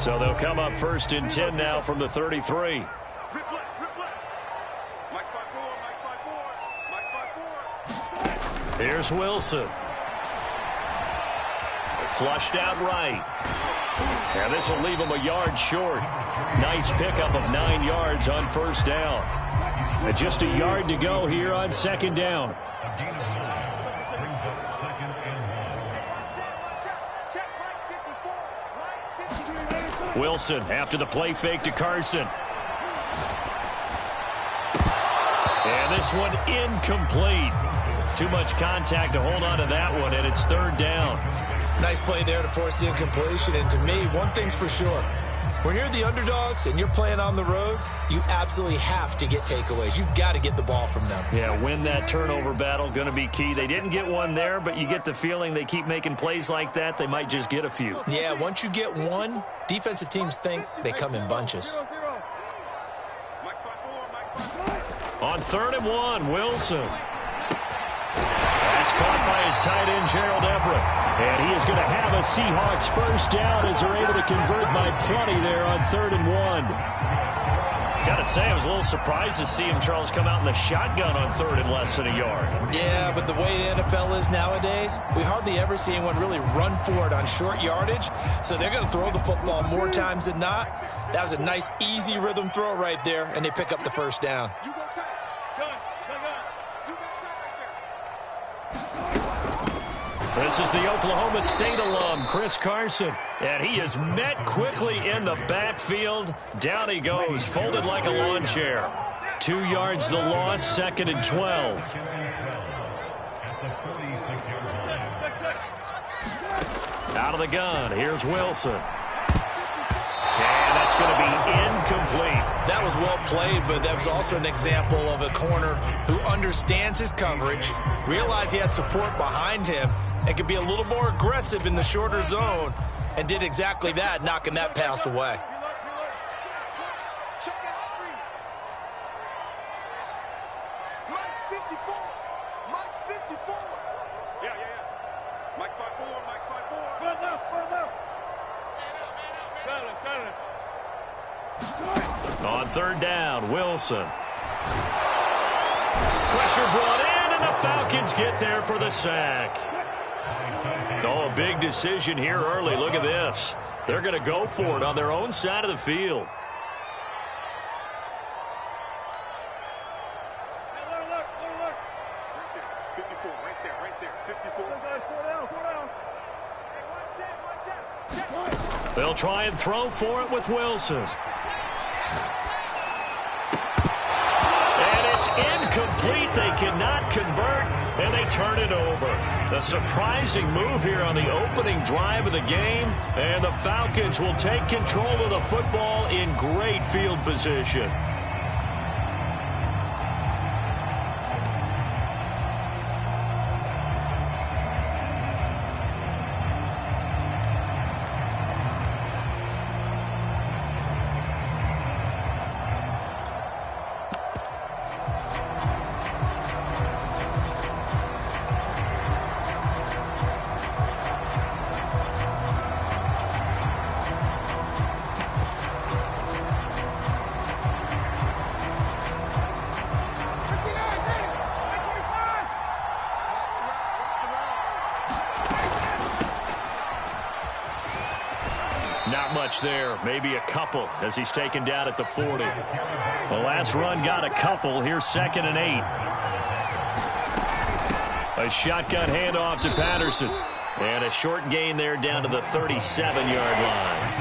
So they'll come up 1st and 10 now from the 33. Here's Wilson. Flushed out right. And this will leave him a yard short. Nice pickup of 9 yards on 1st down. And just a yard to go here on 2nd down. Wilson after the play fake to Carson. And this one incomplete. Too much contact to hold on to that one, and it's 3rd down. Nice play there to force the incompletion. And to me, one thing's for sure. When you're the underdogs and you're playing on the road, you absolutely have to get takeaways. You've got to get the ball from them. Yeah, win that turnover battle, going to be key. They didn't get one there, but you get the feeling they keep making plays like that, they might just get a few. Yeah, once you get one, defensive teams think they come in bunches. On 3rd and 1, Wilson. That's caught by his tight end, Gerald Everett. And he is going to have a Seahawks 1st down as they're able to convert by plenty there on 3rd and 1. Got to say, I was a little surprised to see him, Charles, come out in the shotgun on 3rd and less than a yard. Yeah, but the way the NFL is nowadays, we hardly ever see anyone really run for it on short yardage. So they're going to throw the football more times than not. That was a nice, easy rhythm throw right there, and they pick up the 1st down. This is the Oklahoma State alum, Chris Carson. And he is met quickly in the backfield. Down he goes, folded like a lawn chair. 2 yards the loss, 2nd and 12. Out of the gun, here's Wilson. And that's going to be incomplete. That was well played, but that was also an example of a corner who understands his coverage, realized he had support behind him, and could be a little more aggressive in the shorter zone, and did exactly that, knocking that pass away. On 3rd down, Wilson. Pressure brought in, and the Falcons get there for the sack. Oh, a big decision here early. Look at this. They're going to go for it on their own side of the field. They'll try and throw for it with Wilson. And it's incomplete. They cannot convert, and they turn it over. A surprising move here on the opening drive of the game, and the Falcons will take control of the football in great field position. Not much there, maybe a couple as he's taken down at the 40. The last run got a couple. Here's 2nd and 8. A shotgun handoff to Patterson. And a short gain there down to the 37-yard line.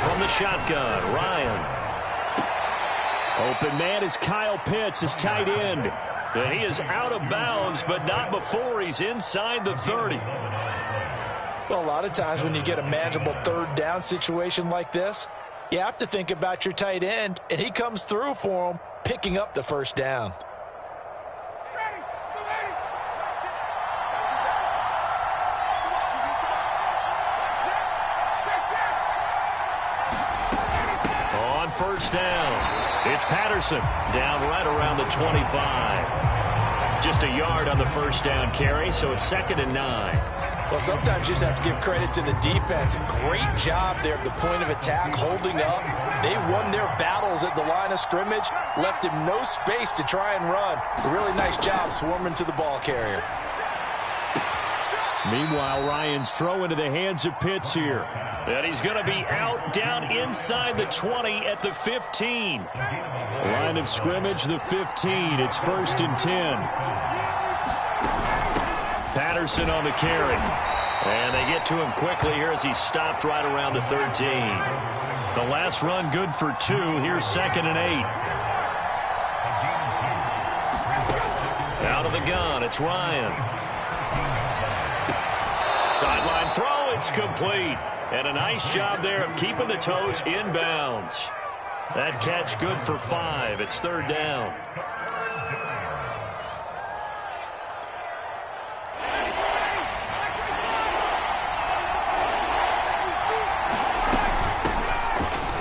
From the shotgun, Ryan. Open man is Kyle Pitts, his tight end. And he is out of bounds, but not before he's inside the 30. Well, a lot of times when you get a manageable 3rd down situation like this, you have to think about your tight end, and he comes through for him, picking up the 1st down. On 1st down, it's Patterson down right around the 25. Just a yard on the first down carry, so it's 2nd and 9. Well, sometimes you just have to give credit to the defense. Great job there at the point of attack, holding up. They won their battles at the line of scrimmage, left him no space to try and run. A really nice job swarming to the ball carrier. Meanwhile, Ryan's throw into the hands of Pitts here. And he's going to be out down inside the 20 at the 15. Line of scrimmage, the 15. It's 1st and 10. Patterson on the carry. And they get to him quickly here as he stopped right around the 13. The last run good for 2. Here's 2nd and 8. Out of the gun, it's Ryan. Sideline throw, it's complete. And a nice job there of keeping the toes inbounds. That catch good for 5. It's 3rd down.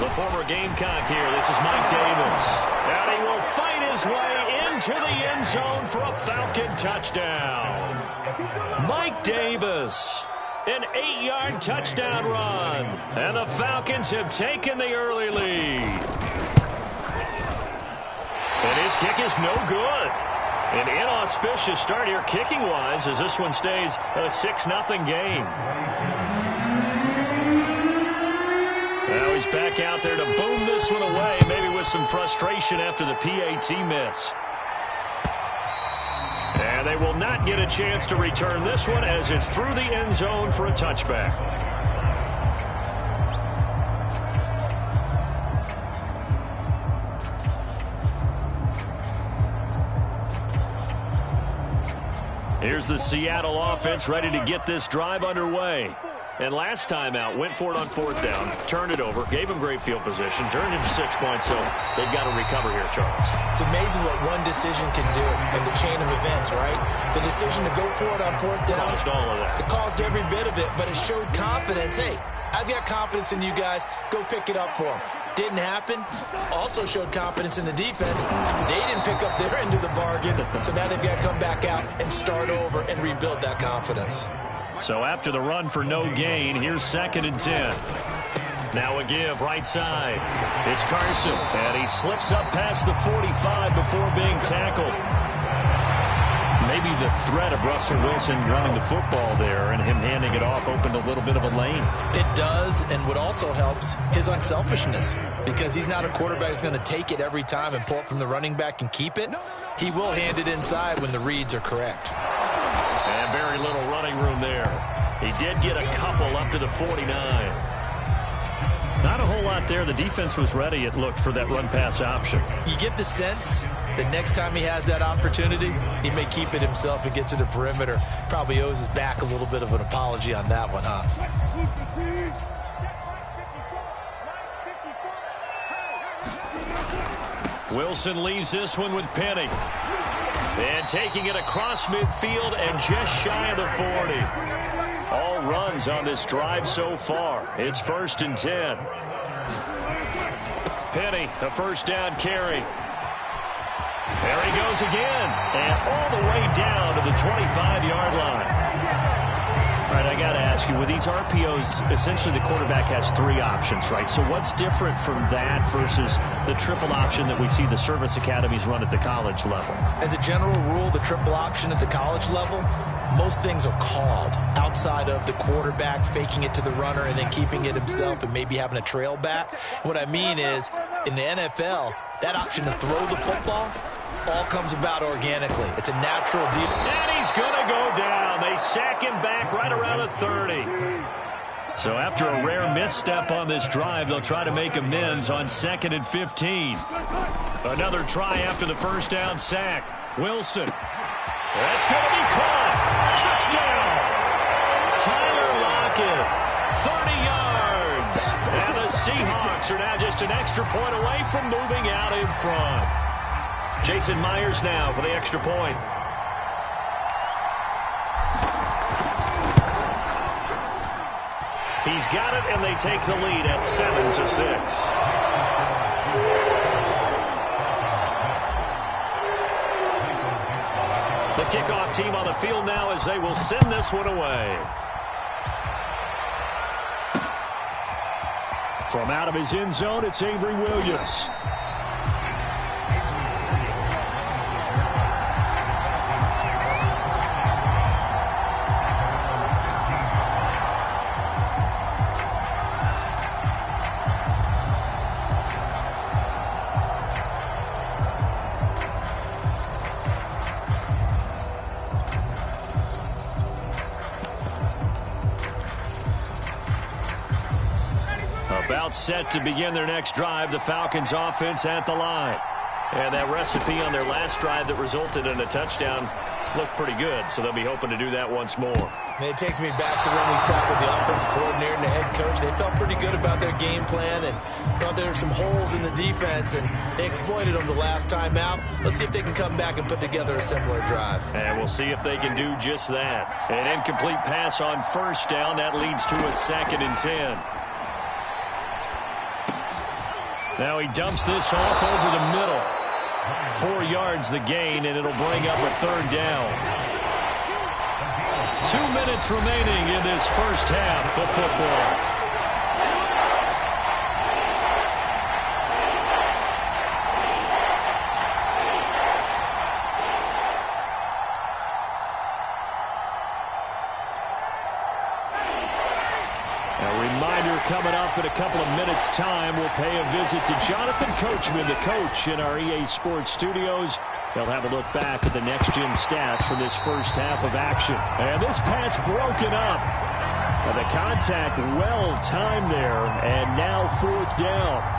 The former Gamecock here. This is Mike Davis. And he will fight his way into the end zone for a Falcon touchdown. Mike Davis. An 8-yard touchdown run. And the Falcons have taken the early lead. And his kick is no good. An inauspicious start here kicking-wise as this one stays a 6-0 game. Now he's back out there to boom this one away, maybe with some frustration after the PAT miss. And they will not get a chance to return this one as it's through the end zone for a touchback. Here's the Seattle offense ready to get this drive underway. And last time out, went for it on 4th down, turned it over, gave him great field position, turned it to 6 points, so they've got to recover here, Charles. It's amazing what one decision can do in the chain of events, right? The decision to go for it on 4th down. Caused all of that. It caused every bit of it, but it showed confidence. Hey, I've got confidence in you guys. Go pick it up for them. Didn't happen. Also showed confidence in the defense. They didn't pick up their end of the bargain, so now they've got to come back out and start over and rebuild that confidence. So after the run for no gain, here's 2nd and 10. Now a give right side. It's Carson, and he slips up past the 45 before being tackled. Maybe the threat of Russell Wilson running the football there and him handing it off opened a little bit of a lane. It does, and what also helps, his unselfishness. Because he's not a quarterback who's going to take it every time and pull it from the running back and keep it. He will hand it inside when the reads are correct. And very little running room there. He did get a couple up to the 49. Not a whole lot there. The defense was ready, it looked, for that run-pass option. You get the sense that next time he has that opportunity, he may keep it himself and get to the perimeter. Probably owes his back a little bit of an apology on that one, huh? Wilson leaves this one with Penny. And taking it across midfield and just shy of the 40. All runs on this drive so far. It's 1st and 10. Penny, a 1st down carry. There he goes again. And all the way down to the 25-yard line. All right, I got to ask you, with these RPOs, essentially the quarterback has 3 options, right? So what's different from that versus the triple option that we see the service academies run at the college level? As a general rule, the triple option at the college level, most things are called outside of the quarterback faking it to the runner and then keeping it himself and maybe having a trail back. What I mean is, in the NFL, that option to throw the football all comes about organically. It's a natural deal. And he's going to go down. They sack him back right around the 30. So after a rare misstep on this drive, they'll try to make amends on 2nd and 15. Another try after the 1st down sack. Wilson. That's going to be caught. Touchdown. Tyler Lockett. 30 yards. And the Seahawks are now just an extra point away from moving out in front. Jason Myers now for the extra point. He's got it, and they take the lead at 7-6. The kickoff team on the field now as they will send this one away. From out of his end zone, it's Avery Williams. About set to begin their next drive, the Falcons offense at the line. And that recipe on their last drive that resulted in a touchdown looked pretty good, so they'll be hoping to do that once more. It takes me back to when we sat with the offensive coordinator and the head coach. They felt pretty good about their game plan and thought there were some holes in the defense, and they exploited them the last time out. Let's see if they can come back and put together a similar drive. And we'll see if they can do just that. An incomplete pass on first down. That leads to a 2nd and 10. Now he dumps this off over the middle. 4 yards the gain, and it'll bring up a 3rd down. 2 minutes remaining in this first half of football. Coming up in a couple of minutes' time, we'll pay a visit to Jonathan Coachman, the coach in our EA Sports studios. They'll have a look back at the next-gen stats from this first half of action. And this pass broken up. And the contact well-timed there, and now 4th down.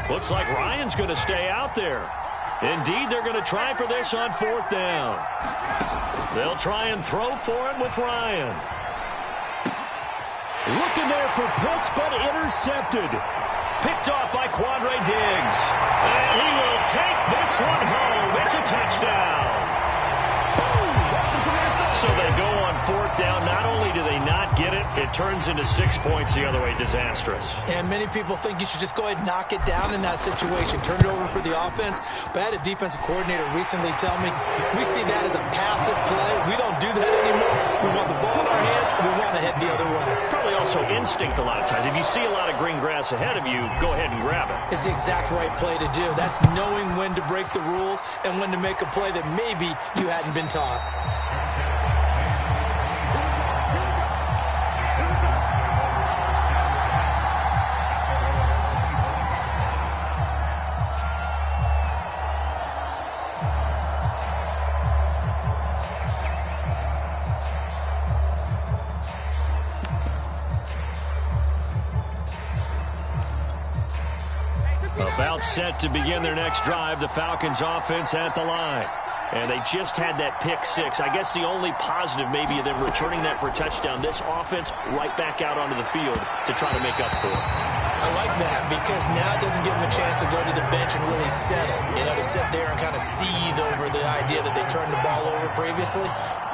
Looks like Ryan's going to stay out there. Indeed, they're going to try for this on 4th down. They'll try and throw for it with Ryan. Looking there for Pitts, but intercepted. Picked off by Quandre Diggs. And he will take this one home. It's a touchdown. So they go on 4th down. Not only do they not get it, it turns into 6 points the other way. Disastrous. And many people think you should just go ahead and knock it down in that situation. Turn it over for the offense. But I had a defensive coordinator recently tell me, we see that as a passive play. We don't do that anymore. We want the ball in our hands, and we want to head the other way. Probably also instinct a lot of times. If you see a lot of green grass ahead of you, go ahead and grab it. It's the exact right play to do. That's knowing when to break the rules and when to make a play that maybe you hadn't been taught. About set to begin their next drive, the Falcons offense at the line. And they just had that pick 6. I guess the only positive maybe of them returning that for a touchdown. This offense right back out onto the field to try to make up for it. I like that because now it doesn't give them a chance to go to the bench and really settle. You know, to sit there and kind of seethe over the idea that they turned the ball over previously.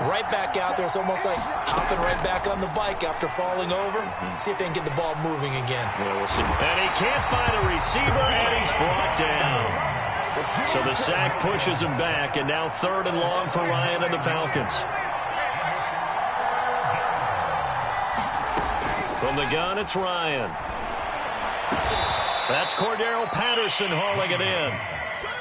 Right back out there. It's almost like hopping right back on the bike after falling over. See if they can get the ball moving again. Yeah, we'll see. And he can't find a receiver, and he's brought down. So the sack pushes him back, and now 3rd and long for Ryan and the Falcons. From the gun, it's Ryan. That's Cordero Patterson hauling it in.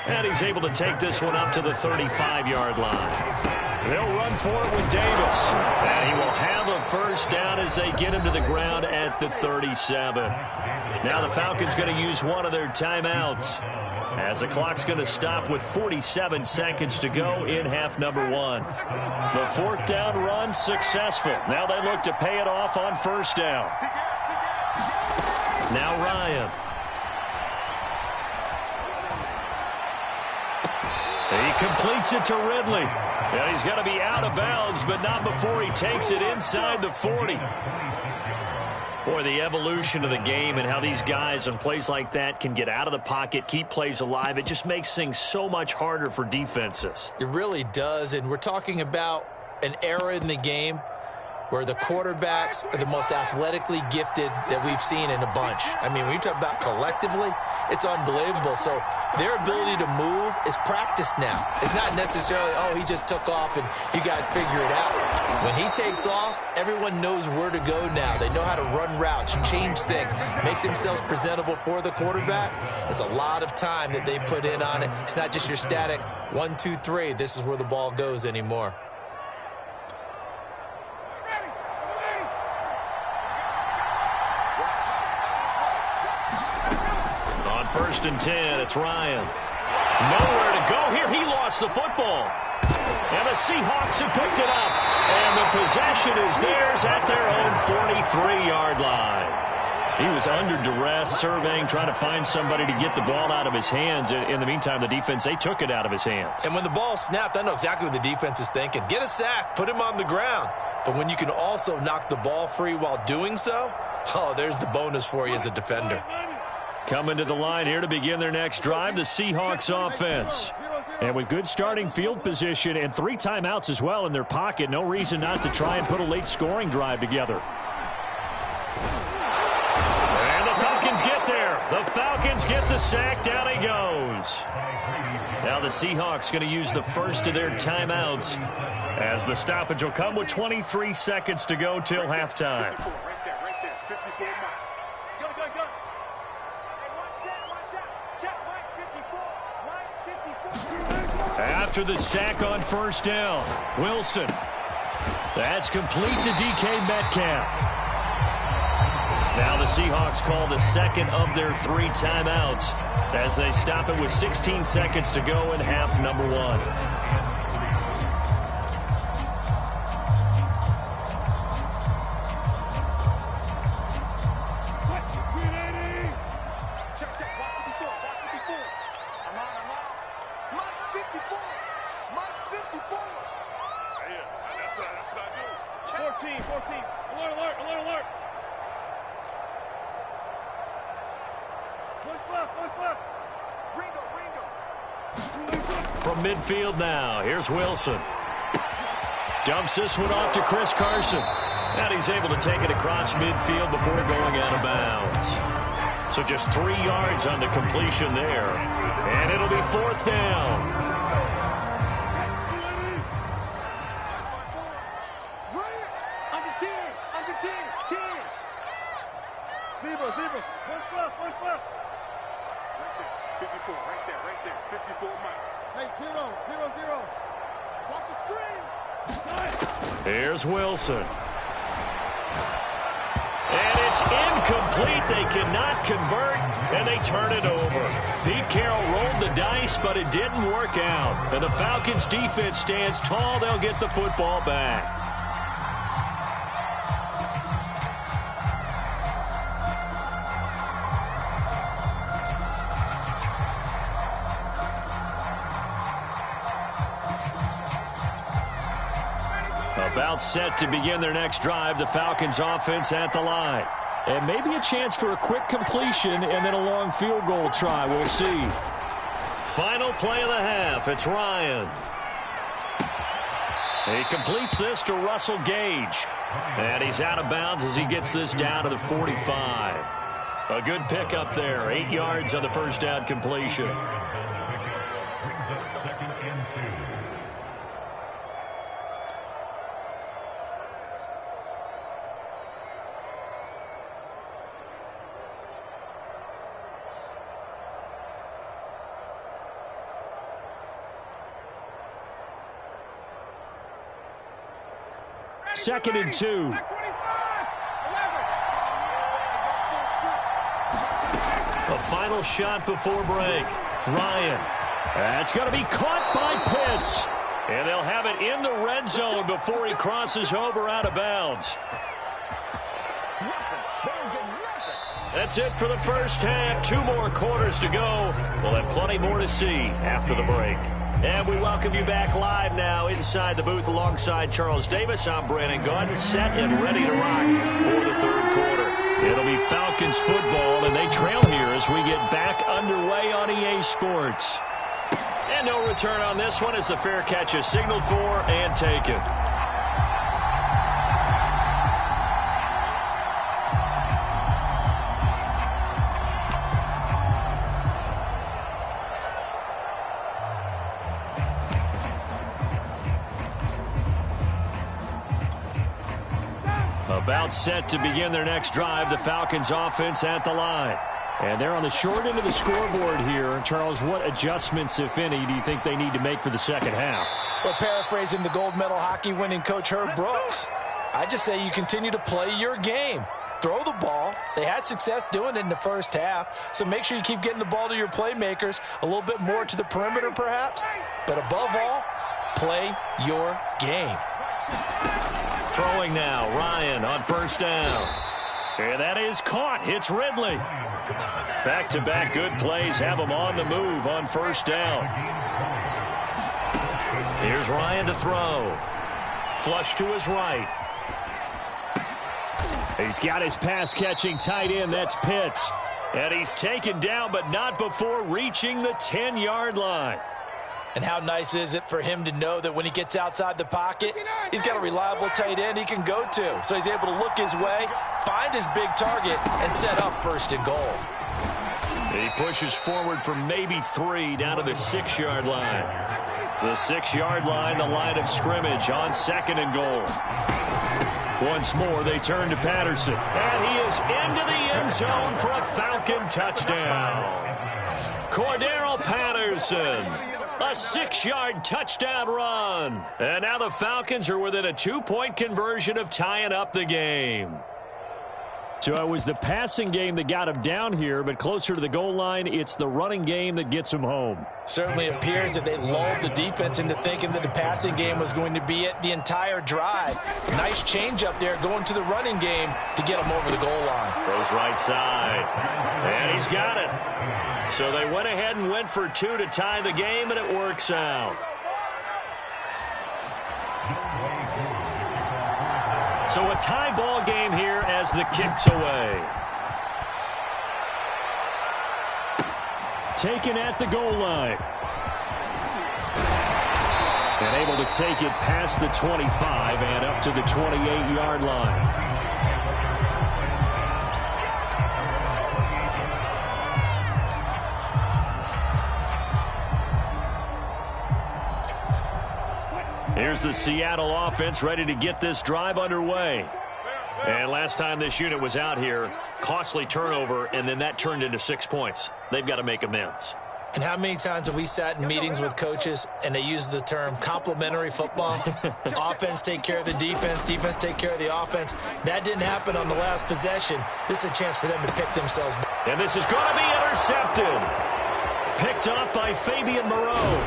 And he's able to take this one up to the 35-yard line. They'll run for it with Davis. And he will have a 1st down as they get him to the ground at the 37. Now the Falcons going to use one of their timeouts, as the clock's going to stop with 47 seconds to go in half number 1. The 4th down run successful. Now they look to pay it off on 1st down. Now Ryan. He completes it to Ridley. And he's got to be out of bounds, but not before he takes it inside the 40. Boy, the evolution of the game and how these guys on plays like that can get out of the pocket, keep plays alive, it just makes things so much harder for defenses. It really does, and we're talking about an era in the game where the quarterbacks are the most athletically gifted that we've seen in a bunch. I mean, when you talk about collectively, it's unbelievable. So their ability to move is practiced now. It's not necessarily, oh, he just took off and you guys figure it out. When he takes off, everyone knows where to go now. They know how to run routes, change things, make themselves presentable for the quarterback. It's a lot of time that they put in on it. It's not just your static 1, 2, 3. This is where the ball goes anymore. First and 10, it's Ryan. Nowhere to go here. He lost the football. And the Seahawks have picked it up. And the possession is theirs at their own 43-yard line. He was under duress, surveying, trying to find somebody to get the ball out of his hands. In the meantime, the defense, they took it out of his hands. And when the ball snapped, I know exactly what the defense is thinking. Get a sack, put him on the ground. But when you can also knock the ball free while doing so, oh, there's the bonus for you as a defender. Coming to the line here to begin their next drive, the Seahawks offense. And with good starting field position and 3 timeouts as well in their pocket, no reason not to try and put a late scoring drive together. And the Falcons get there. The Falcons get the sack. Down he goes. Now the Seahawks going to use the first of their timeouts as the stoppage will come with 23 seconds to go till halftime. After the sack on first down, Wilson. That's complete to DK Metcalf. Now the Seahawks call the second of their 3 timeouts as they stop it with 16 seconds to go in half number 1. From midfield now, here's Wilson. Dumps this one off to Chris Carson. And he's able to take it across midfield before going out of bounds. So just 3 yards on the completion there. And it'll be 4th down. Here's Wilson. And it's incomplete. They cannot convert, and they turn it over. Pete Carroll rolled the dice, but it didn't work out. And the Falcons' defense stands tall. They'll get the football back. About set to begin their next drive, the Falcons offense at the line. And maybe a chance for a quick completion and then a long field goal try. We'll see. Final play of the half. It's Ryan. He completes this to Russell Gage. And he's out of bounds as he gets this down to the 45. A good pickup there. 8 yards on the first down completion. Second and 2. A final shot before break. Ryan. That's going to be caught by Pitts. And they'll have it in the red zone before he crosses over out of bounds. That's it for the first half. 2 more quarters to go. We'll have plenty more to see after the break. And we welcome you back live now inside the booth alongside Charles Davis. I'm Brandon Gaudin, set and ready to rock for the third quarter. It'll be Falcons football, and they trail here as we get back underway on EA Sports. And no return on this one as the fair catch is signaled for and taken. About set to begin their next drive, the Falcons offense at the line. And they're on the short end of the scoreboard here. Charles, what adjustments, if any, do you think they need to make for the second half? Well, paraphrasing the gold medal hockey winning coach Herb Brooks, I just say you continue to play your game. Throw the ball. They had success doing it in the first half, so make sure you keep getting the ball to your playmakers, a little bit more to the perimeter perhaps, but above all, play your game. Throwing now, Ryan on first down. And that is caught. Hits Ridley. Back-to-back good plays have him on the move on first down. Here's Ryan to throw. Flush to his right. He's got his pass-catching tight end. That's Pitts. And he's taken down, but not before reaching the 10-yard line. And how nice is it for him to know that when he gets outside the pocket, he's got a reliable tight end he can go to. So he's able to look his way, find his big target, and set up first and goal. He pushes forward for maybe 3 down to the 6-yard line. The 6-yard line, the line of scrimmage on second and goal. Once more, they turn to Patterson. And he is into the end zone for a Falcon touchdown. Cordero Patterson. A 6-yard touchdown run. And now the Falcons are within a 2-point conversion of tying up the game. So it was the passing game that got him down here, but closer to the goal line, it's the running game that gets him home. Certainly appears that they lulled the defense into thinking that the passing game was going to be it the entire drive. Nice change up there going to the running game to get him over the goal line. Goes right side. And he's got it. So they went ahead and went for 2 to tie the game, and it works out. So a tie ball game here as the kick's away. Taken at the goal line. And able to take it past the 25 and up to the 28-yard line. Here's the Seattle offense ready to get this drive underway. And last time this unit was out here, costly turnover, and then that turned into 6 points. They've got to make amends. And how many times have we sat in meetings with coaches and they use the term complementary football? Offense take care of the defense, defense take care of the offense. That didn't happen on the last possession. This is a chance for them to pick themselves back. And this is going to be intercepted. Picked up by Fabian Moreau.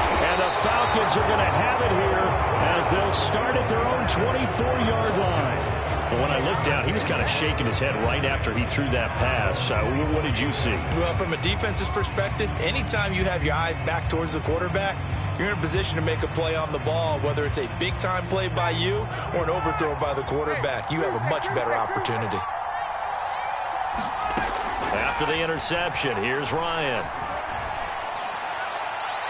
And the Falcons are going to have it here as they'll start at their own 24-yard line. Well, when I looked down, he was kind of shaking his head right after he threw that pass. What did you see? Well, from a defense's perspective, anytime you have your eyes back towards the quarterback, you're in a position to make a play on the ball, whether it's a big-time play by you or an overthrow by the quarterback. You have a much better opportunity. After the interception, here's Ryan.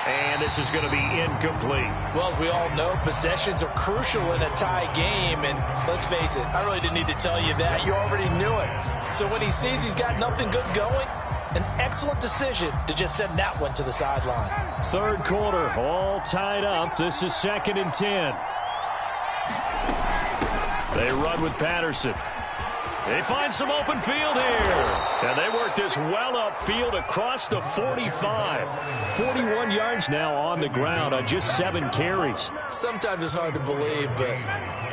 And this is going to be incomplete. Well, as we all know, possessions are crucial in a tie game. And let's face it, I really didn't need to tell you that. You already knew it. So when he sees he's got nothing good going, an excellent decision to just send that one to the sideline. Third quarter, all tied up. This is 2nd and 10. They run with Patterson. They find some open field here. And they work this well upfield across the 45. 41 yards now on the ground on just 7 carries. Sometimes it's hard to believe, but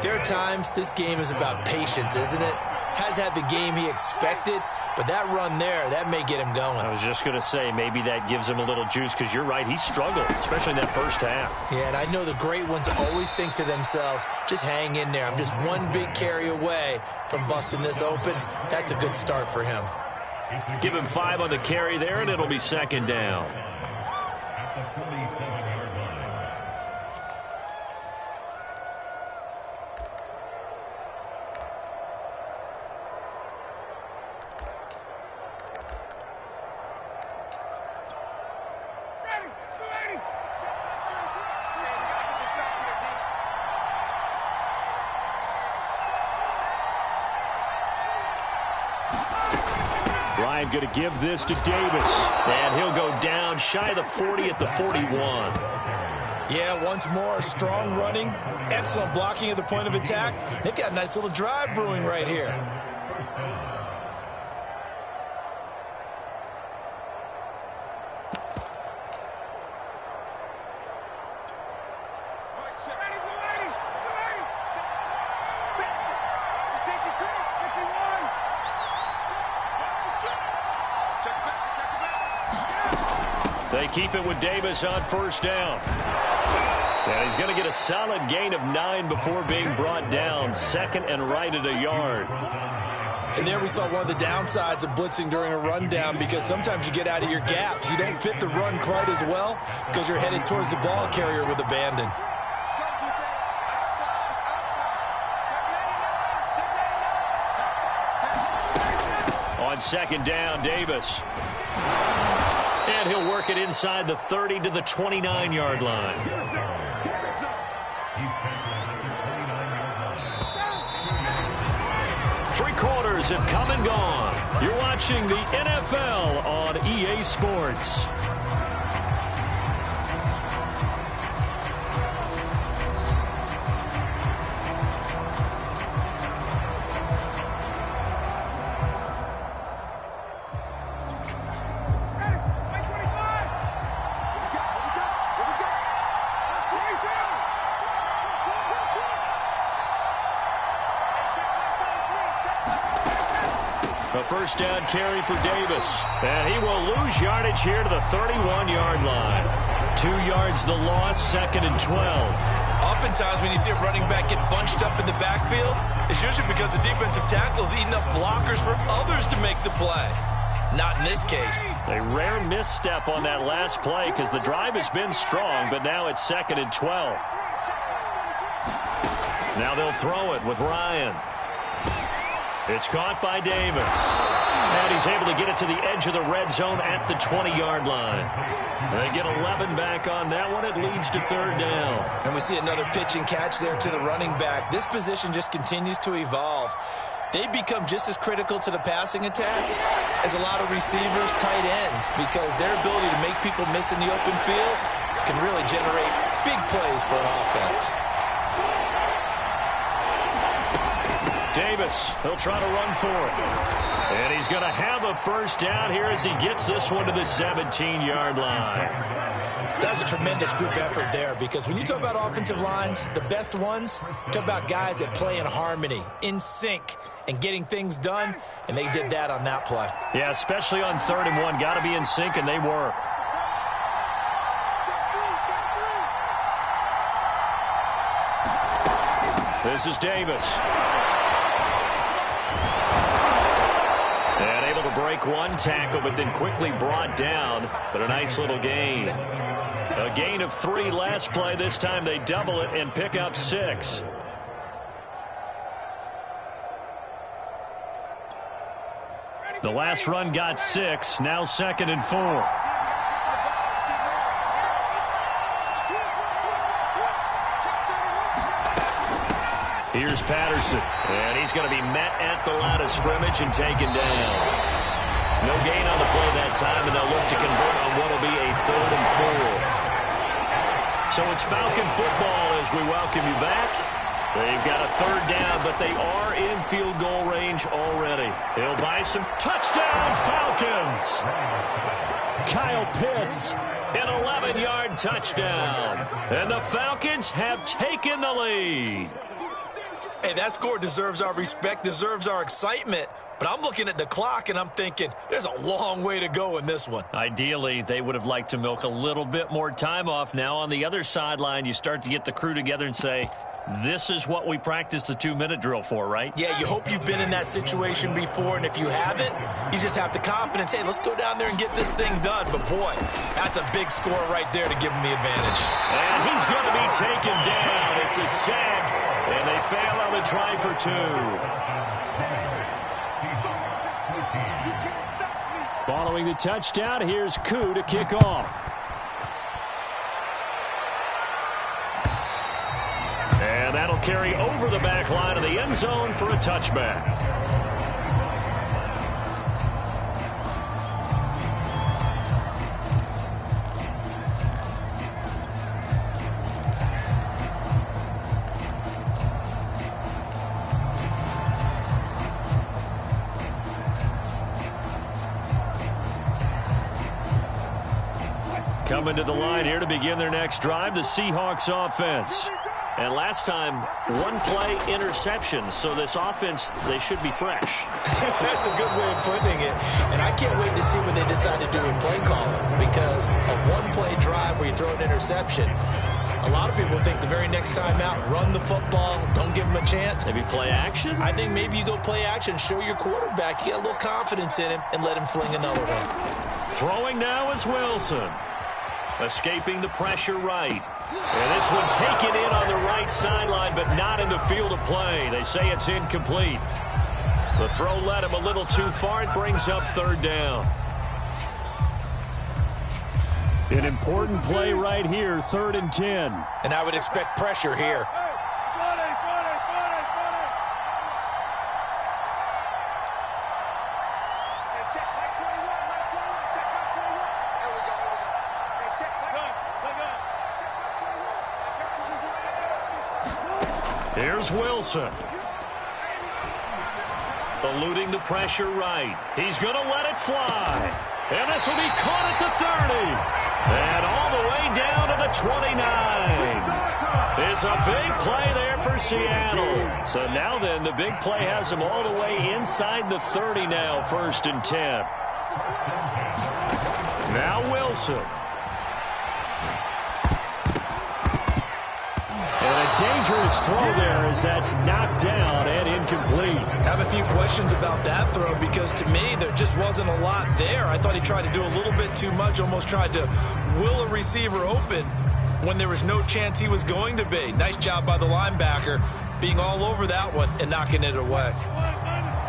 there are times this game is about patience, isn't it? Has had the game he expected, but that run there, that may get him going. I was just going to say, maybe that gives him a little juice, because you're right, he struggled, especially in that first half. Yeah, and I know the great ones always think to themselves, just hang in there. I'm just one big carry away from busting this open. That's a good start for him. Give him 5 on the carry there, and it'll be 2nd down. Ryan going to give this to Davis. And he'll go down shy of the 40 at the 41. Yeah, once more, strong running, excellent blocking at the point of attack. They've got a nice little drive brewing right here. They keep it with Davis on first down. And he's going to get a solid gain of 9 before being brought down. Second and right at a yard. And there we saw one of the downsides of blitzing during a rundown, because sometimes you get out of your gaps. You don't fit the run quite as well because you're headed towards the ball carrier with abandon. On second down, Davis. And he'll work it inside the 30 to the 29-yard line. Three quarters have come and gone. You're watching the NFL on EA Sports. A first down carry for Davis. And he will lose yardage here to the 31-yard line. 2 yards the loss, second and 12. Oftentimes when you see a running back get bunched up in the backfield, it's usually because the defensive tackle is eating up blockers for others to make the play. Not in this case. A rare misstep on that last play because the drive has been strong, but now it's second and 12. Now they'll throw it with Ryan. It's caught by Davis. And he's able to get it to the edge of the red zone at the 20-yard line. They get 11 back on that one. It leads to third down. And we see another pitch and catch there to the running back. This position just continues to evolve. They become just as critical to the passing attack as a lot of receivers, tight ends, because their ability to make people miss in the open field can really generate big plays for an offense. Davis, he'll try to run for it. And he's going to have a first down here as he gets this one to the 17-yard line. That's a tremendous group effort there, because when you talk about offensive lines, the best ones, talk about guys that play in harmony, in sync, and getting things done, and they did that on that play. Yeah, especially on 3rd and 1. Got to be in sync, and they were. This is Davis. And able to break one tackle, but then quickly brought down. But a nice little gain. A gain of 3 last play. This time they double it and pick up 6. The last run got 6. Now 2nd and 4. Here's Patterson, and he's going to be met at the line of scrimmage and taken down. No gain on the play that time, and they'll look to convert on what will be a 3rd and 4. So it's Falcon football as we welcome you back. They've got a 3rd down, but they are in field goal range already. He'll buy some touchdown Falcons. Kyle Pitts, an 11-yard touchdown. And the Falcons have taken the lead. Hey, that score deserves our respect, deserves our excitement. But I'm looking at the clock, and I'm thinking there's a long way to go in this one. Ideally, they would have liked to milk a little bit more time off. Now, on the other sideline, you start to get the crew together and say, this is what we practiced the 2-minute drill for, right? Yeah, you hope you've been in that situation before, and if you haven't, you just have the confidence, hey, let's go down there and get this thing done. But, boy, that's a big score right there to give them the advantage. And he's going to be taken down. It's a sack, and they fail on the try for 2. Following the touchdown, here's Koo to kick off. And that'll carry over the back line of the end zone for a touchback. Coming to the line here to begin their next drive, the Seahawks offense. And last time, one play interception. So this offense, they should be fresh. That's a good way of putting it. And I can't wait to see what they decide to do in play calling. Because a one-play drive where you throw an interception, a lot of people think the very next time out, run the football, don't give him a chance. Maybe play action? I think maybe you go play action, show your quarterback, you get a little confidence in him, and let him fling another one. Throwing now is Wilson. Escaping the pressure right. And this one taken in on the right sideline, but not in the field of play. They say it's incomplete. The throw led him a little too far. It brings up third down. An important play right here, 3rd and 10. And I would expect pressure here. Here's Wilson. Eluding the pressure right. He's going to let it fly. And this will be caught at the 30. And all the way down to the 29. It's a big play there for Seattle. So now then, the big play has them all the way inside the 30 now, 1st and 10. Now Wilson. Dangerous throw there as that's knocked down and incomplete. I have a few questions about that throw because to me there just wasn't a lot there. I thought he tried to do a little bit too much, almost tried to will a receiver open when there was no chance he was going to be. Nice job by the linebacker being all over that one and knocking it away.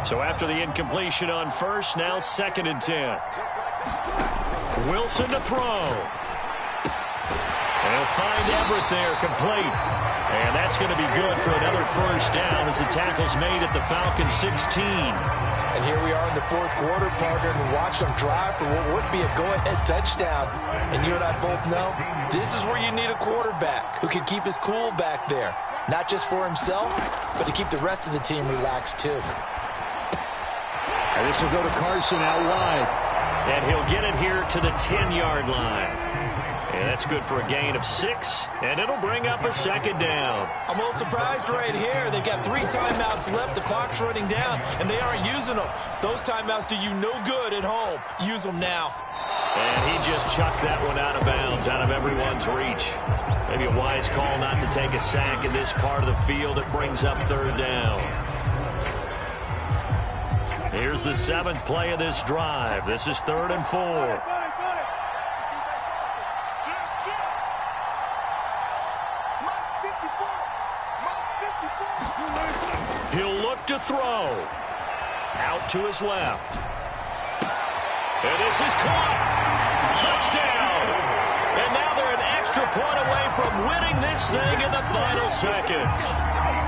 So after the incompletion on first, now 2nd and 10. Wilson to throw. They'll find Everett there, complete. And that's going to be good for another 1st down as the tackle's made at the Falcons 16. And here we are in the 4th quarter, partner, and watch them drive for what would be a go-ahead touchdown. And you and I both know this is where you need a quarterback who can keep his cool back there. Not just for himself, but to keep the rest of the team relaxed too. And this will go to Carson out wide. And he'll get it here to the 10-yard line. And that's good for a gain of 6, and it'll bring up a 2nd down. I'm a little surprised right here. They've got 3 timeouts left. The clock's running down, and they aren't using them. Those timeouts do you no good at home. Use them now. And he just chucked that one out of bounds, out of everyone's reach. Maybe a wise call not to take a sack in this part of the field. It brings up 3rd down. Here's the 7th play of this drive. This is 3rd and 4. He'll look to throw. Out to his left. And this is caught. Touchdown. And now they're an extra point away from winning this thing in the final seconds.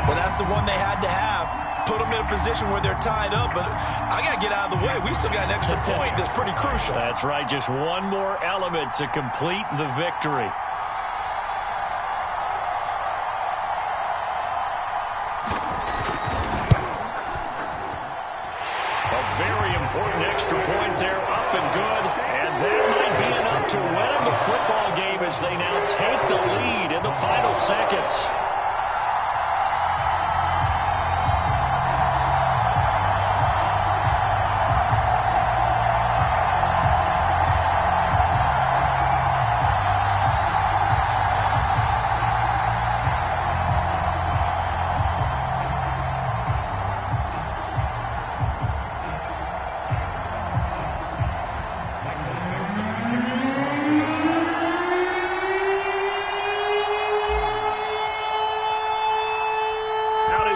Well, that's the one they had to have. Put them in a position where they're tied up, but I got to get out of the way. We still got an extra point that's pretty crucial. That's right. Just one more element to complete the victory. Very important extra point there, up and good. And that might be enough to win the football game as they now take the lead in the final seconds.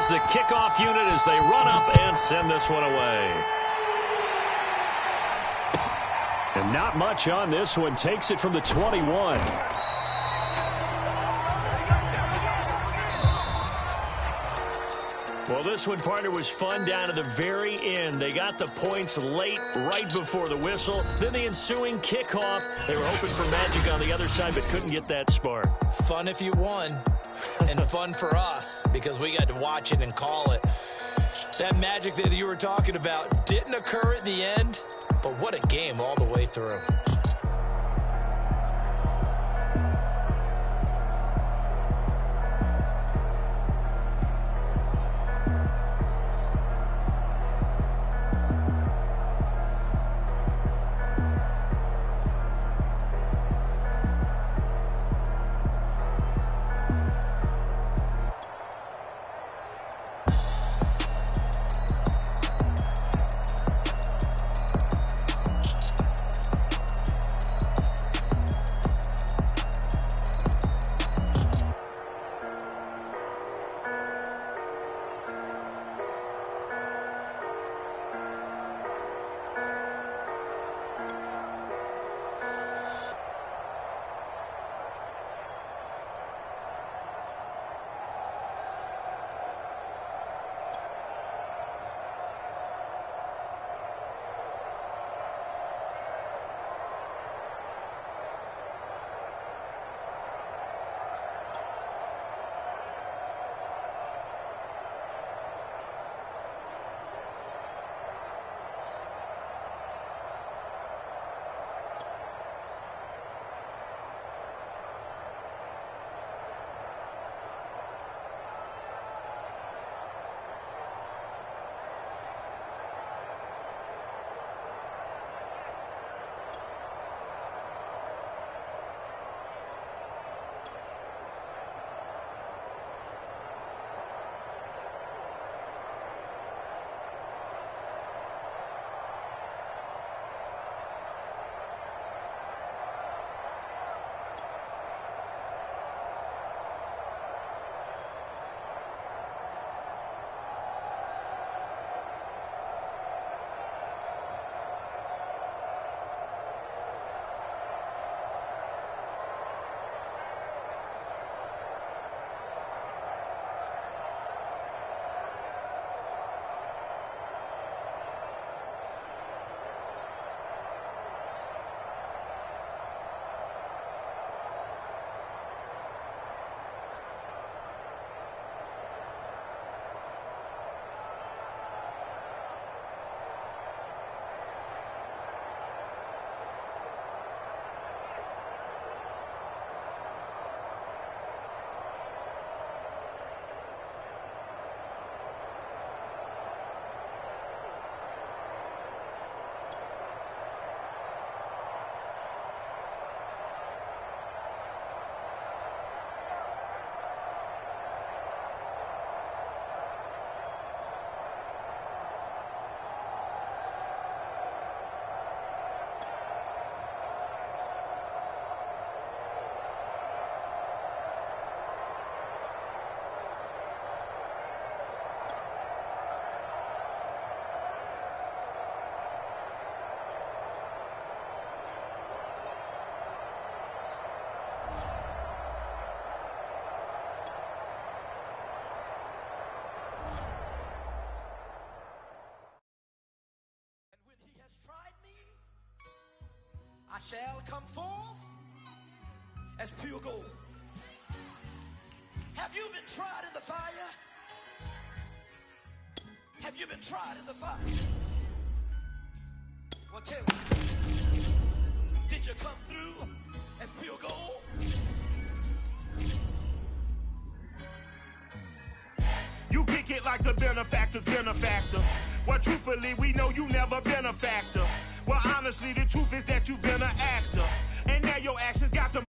The kickoff unit as they run up and send this one away. And not much on this one. Takes it from the 21. Well, this one, partner, was fun down to the very end. They got the points late, right before the whistle. Then the ensuing kickoff. They were hoping for magic on the other side, but couldn't get that spark. Fun if you won. And fun for us because we got to watch it and call it. That magic that you were talking about didn't occur at the end, but what a game all the way through. shall come forth as pure gold. Have you been tried in the fire? Have you been tried in the fire? Well, tell me, did you come through as pure gold? You kick it like the benefactor's benefactor. Well, truthfully, we know you never been a factor. Well, honestly, the truth is that you've been an actor. And now your actions got the